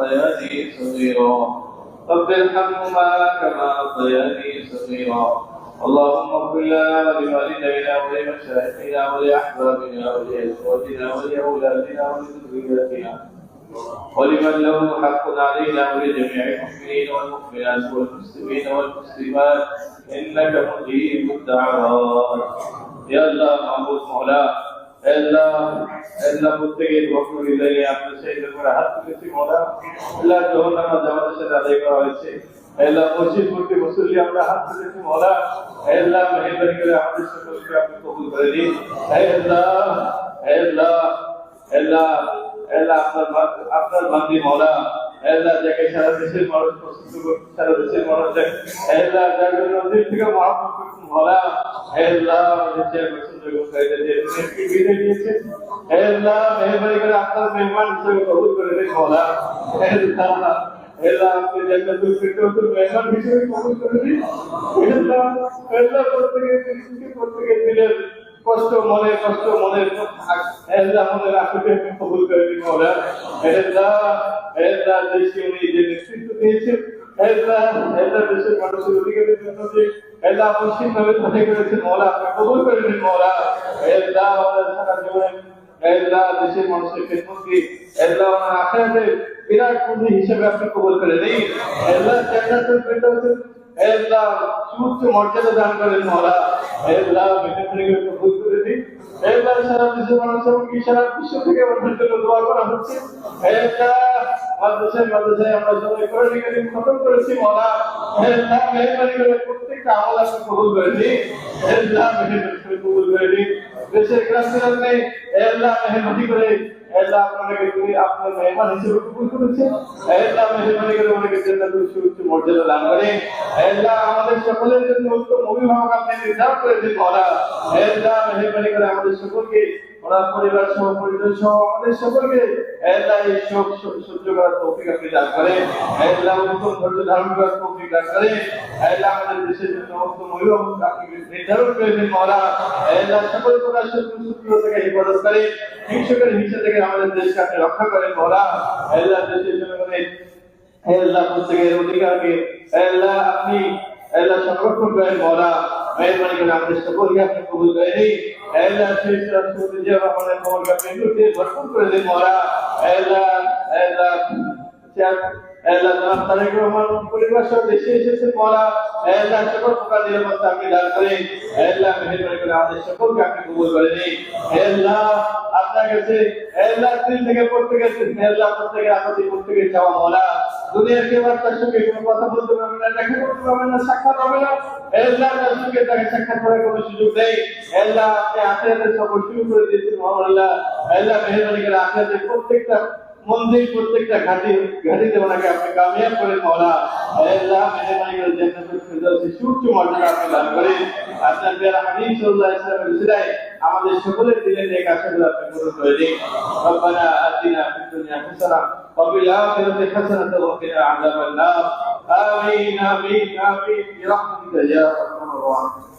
ربياني صغيرا رب ارحمهما كما ربياني صغيرا اللهم اغفر لنا ولوالدينا ولمشايخنا ولأحبابنا ولأزواجنا ولأولادنا ولذرياتنا ولمن له حق علينا ولجميع المؤمنين والمؤمنات والمسلمين والمسلمات إنك مجيب الدعوات يا الله معبود مولا আল্লাহ প্রত্যেকের বক্তব্য হৃদয়ে আপনার সেই করে হাত তুলেছি মোলা আল্লাহ যখন আমার জামাতের সাথে আদায় করা হয়েছে আল্লাহ মসজিদ প্রতি মুসল্লি আমরা হাত তুলেছি মোলা আল্লাহ মেহেরবানি করে আমাদের সকলকে আপনি কবুল করে দিন আপনার বান্দি মোলা আল্লাহ যাকে সারা দেশের মানুষ পছন্দ করছে সারা দেশের মানুষ আল্লাহ যার জন্য দিল থেকে মহব্বত করছেন মোলা আল্লাহ আমাদের চেয়ারপারসন জগৎ সাহেবের বিদায় দিয়েছে আল্লাহ মেহেরবানি করে আপনার মেহমান হিসেবে কবুল করে দিন মোলা আল্লাহ আপনি জান্নাতুল ফিরদাউসের মেহমান হিসেবে কবুল করে দিন আল্লাহ প্রত্যেকের দিলের কষ্ট মনের আল্লাহ মনের আকুতি কবুল করে দিন মোলা আল্লাহ দেশকে উনি যে নেতৃত্ব দিয়েছেন আল্লাহ দেশের মানুষের অধিকারের জন্য যে আল্লাহ মুসলিমভাবে তৈরি করেছেন মোলা আপনি কবুল করে দিন মোলা আল্লাহ আমাদের সারা জীবনে আল্লাহ দেশের মানুষের খেদমতকে আল্লাহ আমার আখিরাতে বিরাট পুঁজি হিসেবে আপনি কবুল করে দিন আল্লাহ জান্নাতুল ফিরদাউসের আল্লাহ সুউচ্চ মর্যাদা দান করেন মোলা আল্লাহ মেহেরবানি করে কবুল করে দিন আল্লাহ সারা দেশের মানুষ এবং সারা বিশ্ব থেকে আমাদের জন্য দোয়া করা হচ্ছে আল্লাহ মাদ্রাসায় আমরা সবাই কোরআন কারীম খতম করেছি মোলা আল্লাহ মেহেরবানি করে প্রত্যেকটা আমল আপনি কবুল করে দিন আল্লাহ মেহেরবানি করে কবুল করে দিন দেশের গ্রামে আল্লাহ মেহেরবানি করে আল্লাহ আপনাকে তুমি আপনার মেহমান হিসেবে কবুল করেছেন আল্লাহ মেহেরবানি করে আমাকে জান্নাতুল সুউচ্চ মর্যাদা দান করেন আল্লাহ আমাদের সকলের জন্য উত্তম অভিভাবক আপনি নির্ধারণ করে দিন মোলা আল্লাহ মেহেরবানি করে আমাদের সকলকে ওনার পরিবার সহ পরিজন সহ আমাদের সকলকে আল্লাহ এই শোক সহ্য করার তৌফিক আপনি দান করেন আল্লাহ উত্তম ধৈর্য ধারণ করার তৌফিক দান করেন আল্লাহ আমাদের দেশের জন্য উত্তম অভিভাবক আপনি নির্ধারণ করে দিন মোলা আল্লাহ সকল প্রকার শত্রু থেকে হেফাজত করেন হিংসকের হিংসা থেকে আমাদের দেশকে আপনি রক্ষা করেন মোলা আল্লাহ দেশের জনগণের আল্লাহ প্রত্যেকের অধিকারকে আল্লাহ আপনি আল্লাহ সংরক্ষণ করেন মোলা মেহরবানি করে আমাদের সকলকে আপনি কবুল করে নিন আল্লাহ সেই রাসূল যে আমাদের কবরকে আপনি নূরে ভরপুর করে দিন মোলা আল্লাহ জনাব তারেক রহমান পরিবার সহ দেশে এসেছেন মোলা আল্লাহ সকল প্রকার নিরাপত্তা আপনি দান করেন আল্লাহ মেহেরবানি করে আমাদের সকলকে আপনি কবুল করে নিন আল্লাহ আপনার কাছে আল্লাহ দিল থেকে প্রত্যেকের আপত্তি প্রত্যেকের চাওয়া মোলা দুনিয়ার কেউ তার সঙ্গে কোনো কথা বলতে পারবে না দেখা করতে পারবে না সাক্ষাৎ হবে না আল্লাহ তার সঙ্গে তাকে সাক্ষাৎ করার কোনো সুযোগ নেই আল্লাহ আপনি আখিরাতের সফর শুরু করে দিয়েছেন আল্লাহ মেহেরবানি করে আখিরাতের প্রত্যেকটা মন্দির প্রত্যেকটা ঘাটিতে ওনাকে আপনি কামিয়াব করেন মোলা আল্লাহ মেহেরবানি করে জান্নাতুল ফিরদাউসের সুউচ্চ মর্যাদা আপনি দান করেন আপনার প্রিয় হাবিব সাল্লাল্লাহু আলাইহি ওয়াসাল্লামের উসিলায় আমাদের সকলের দিলের নেক আশাগুলো আপনি পূরণ করে দিন রব্বানা আতিনা ফিদ দুনিয়া হাসানা ওয়া ফিল আখিরাতি হাসানাতাও ওয়া কিনা আযাবান নার আমিন আমিন আমিন বিরহমাতিকা ইয়া আরহামার রাহিমিন